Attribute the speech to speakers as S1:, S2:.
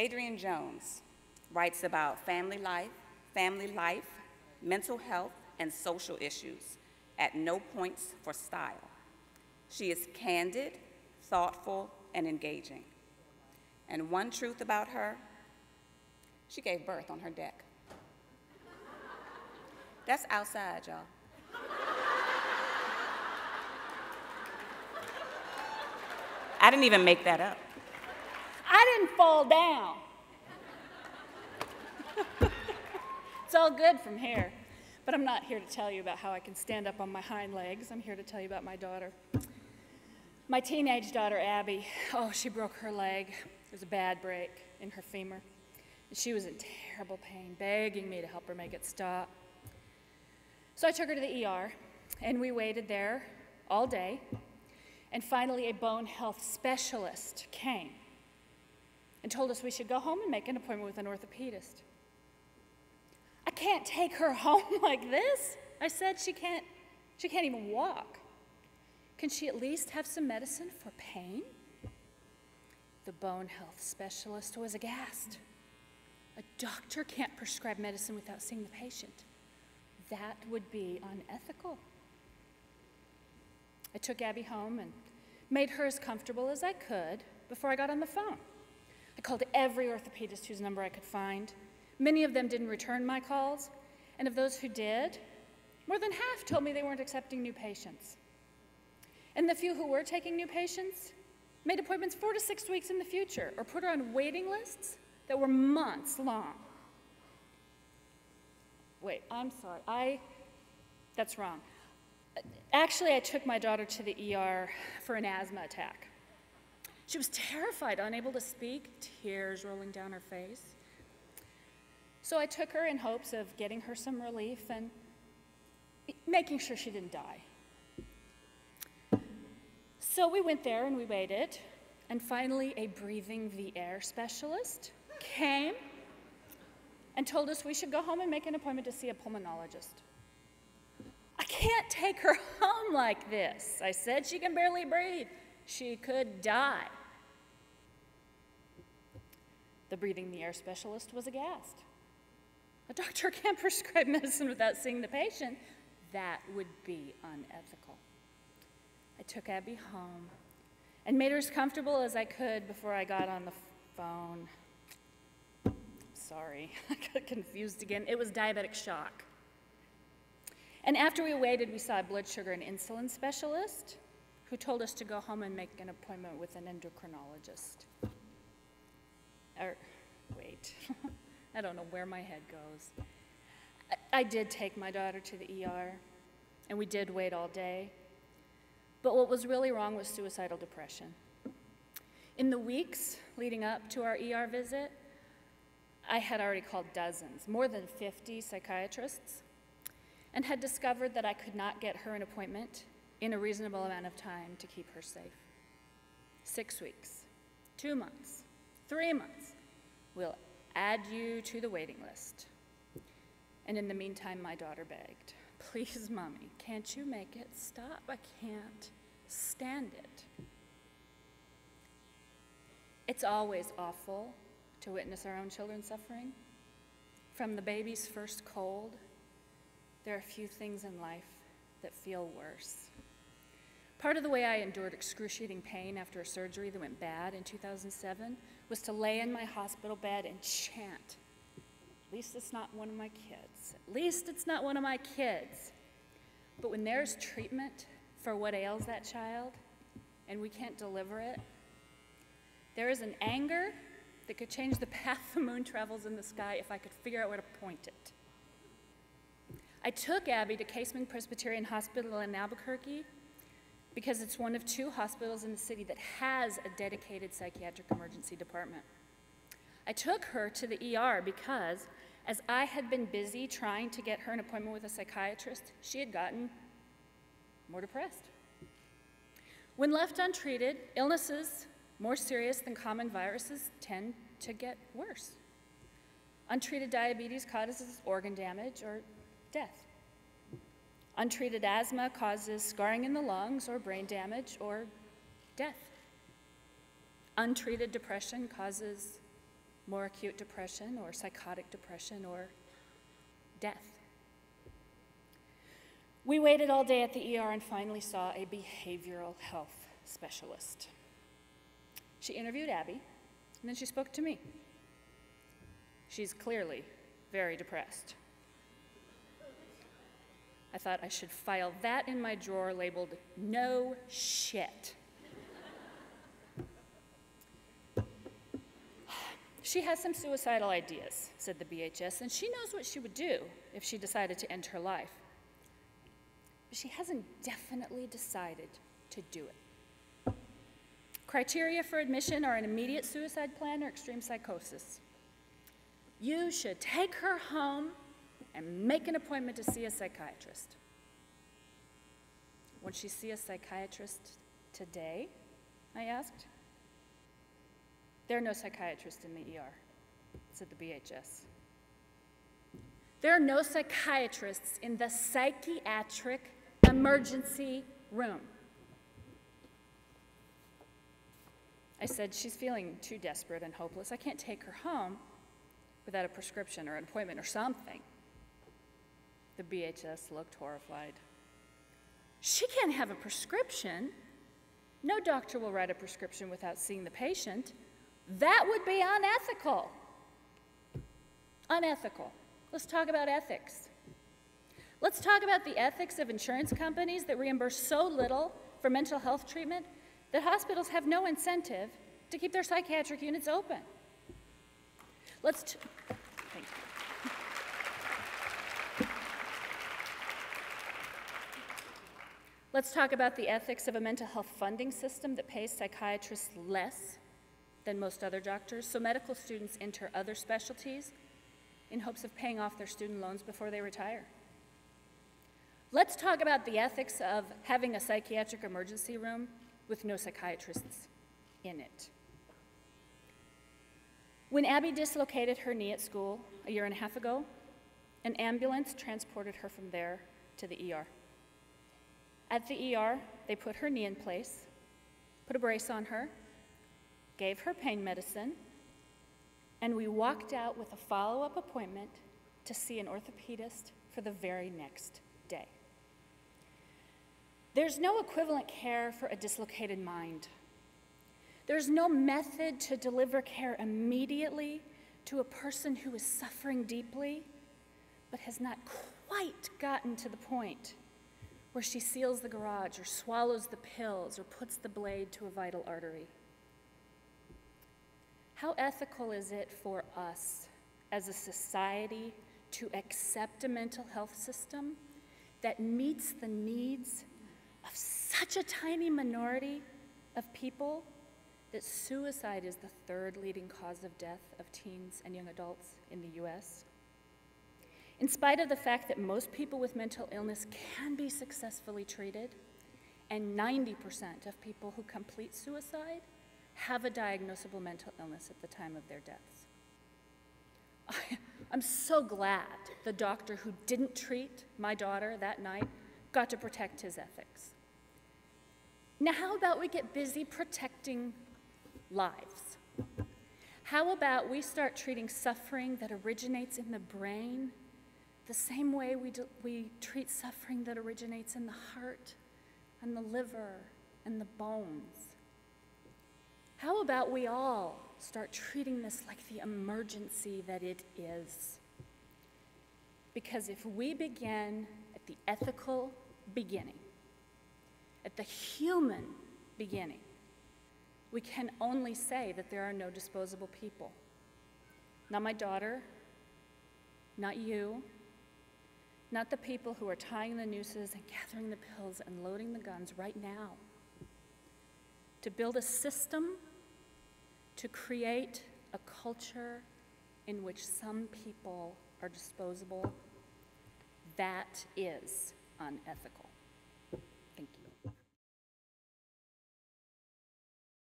S1: Adrienne Jones writes about family life, mental health, and social issues at no points for style. She is candid, thoughtful, and engaging. And one truth about her, she gave birth on her deck. That's outside, y'all. I didn't even make that up. I didn't fall down. It's all good from here. But I'm not here to tell you about how I can stand up on my hind legs. I'm here to tell you about my daughter. My teenage daughter, Abby, oh, she broke her leg. It was a bad break in her femur. And she was in terrible pain, begging me to help her make it stop. So I took her to the ER, and we waited there all day. And finally, a bone health specialist came and told us we should go home and make an appointment with an orthopedist. I can't take her home like this. I said she can't even walk. Can she at least have some medicine for pain? The bone health specialist was aghast. A doctor can't prescribe medicine without seeing the patient. That would be unethical. I took Abby home and made her as comfortable as I could before I got on the phone. I called every orthopedist whose number I could find. Many of them didn't return my calls, and of those who did, more than half told me they weren't accepting new patients. And the few who were taking new patients made appointments 4 to 6 weeks in the future, or put her on waiting lists that were months long. Wait, I'm sorry, that's wrong. Actually, I took my daughter to the ER for an asthma attack. She was terrified, unable to speak, tears rolling down her face. So I took her in hopes of getting her some relief and making sure she didn't die. So we went there and we waited, and finally a breathing the air specialist came and told us we should go home and make an appointment to see a pulmonologist. I can't take her home like this. I said she can barely breathe. She could die. The breathing the air specialist was aghast. A doctor can't prescribe medicine without seeing the patient. That would be unethical. I took Abby home and made her as comfortable as I could before I got on the phone. Sorry, I got confused again. It was diabetic shock. And after we waited, we saw a blood sugar and insulin specialist who told us to go home and make an appointment with an endocrinologist. Wait, I don't know where my head goes. I did take my daughter to the ER, and we did wait all day. But what was really wrong was suicidal depression. In the weeks leading up to our ER visit, I had already called dozens, more than 50 psychiatrists, and had discovered that I could not get her an appointment in a reasonable amount of time to keep her safe. 6 weeks, 2 months, 3 months. We'll add you to the waiting list. And in the meantime, my daughter begged, please, Mommy, can't you make it stop? I can't stand it. It's always awful to witness our own children suffering. From the baby's first cold, there are few things in life that feel worse. Part of the way I endured excruciating pain after a surgery that went bad in 2007 was to lay in my hospital bed and chant, at least it's not one of my kids. At least it's not one of my kids. But when there's treatment for what ails that child and we can't deliver it, there is an anger that could change the path the moon travels in the sky if I could figure out where to point it. I took Abby to Caseman Presbyterian Hospital in Albuquerque because it's one of 2 hospitals in the city that has a dedicated psychiatric emergency department. I took her to the ER because, as I had been busy trying to get her an appointment with a psychiatrist, she had gotten more depressed. When left untreated, illnesses more serious than common viruses tend to get worse. Untreated diabetes causes organ damage or death. Untreated asthma causes scarring in the lungs or brain damage or death. Untreated depression causes more acute depression or psychotic depression or death. We waited all day at the ER and finally saw a behavioral health specialist. She interviewed Abby, and then she spoke to me. She's clearly very depressed. I thought I should file that in my drawer labeled, "No shit." She has some suicidal ideas, said the BHS, and she knows what she would do if she decided to end her life. But she hasn't definitely decided to do it. Criteria for admission are an immediate suicide plan or extreme psychosis. You should take her home and make an appointment to see a psychiatrist. Would she see a psychiatrist today? I asked. There are no psychiatrists in the ER, said the BHS. There are no psychiatrists in the psychiatric emergency room. I said, she's feeling too desperate and hopeless. I can't take her home without a prescription or an appointment or something. The BHS looked horrified. She can't have a prescription. No doctor will write a prescription without seeing the patient. That would be unethical. Unethical. Let's talk about ethics. Let's talk about the ethics of insurance companies that reimburse so little for mental health treatment that hospitals have no incentive to keep their psychiatric units open. Thank you. Let's talk about the ethics of a mental health funding system that pays psychiatrists less than most other doctors, so medical students enter other specialties in hopes of paying off their student loans before they retire. Let's talk about the ethics of having a psychiatric emergency room with no psychiatrists in it. When Abby dislocated her knee at school a year and a half ago, an ambulance transported her from there to the ER. At the ER, they put her knee in place, put a brace on her, gave her pain medicine, and we walked out with a follow-up appointment to see an orthopedist for the very next day. There's no equivalent care for a dislocated mind. There's no method to deliver care immediately to a person who is suffering deeply, but has not quite gotten to the point where she seals the garage or swallows the pills or puts the blade to a vital artery. How ethical is it for us as a society to accept a mental health system that meets the needs of such a tiny minority of people that suicide is the third leading cause of death of teens and young adults in the US? In spite of the fact that most people with mental illness can be successfully treated, and 90% of people who complete suicide have a diagnosable mental illness at the time of their deaths. I'm so glad the doctor who didn't treat my daughter that night got to protect his ethics. Now, how about we get busy protecting lives? How about we start treating suffering that originates in the brain the same way we treat suffering that originates in the heart and the liver and the bones? How about we all start treating this like the emergency that it is? Because if we begin at the ethical beginning, at the human beginning, we can only say that there are no disposable people. Not my daughter, not you, not the people who are tying the nooses and gathering the pills and loading the guns right now. To build a system to create a culture in which some people are disposable, that is unethical.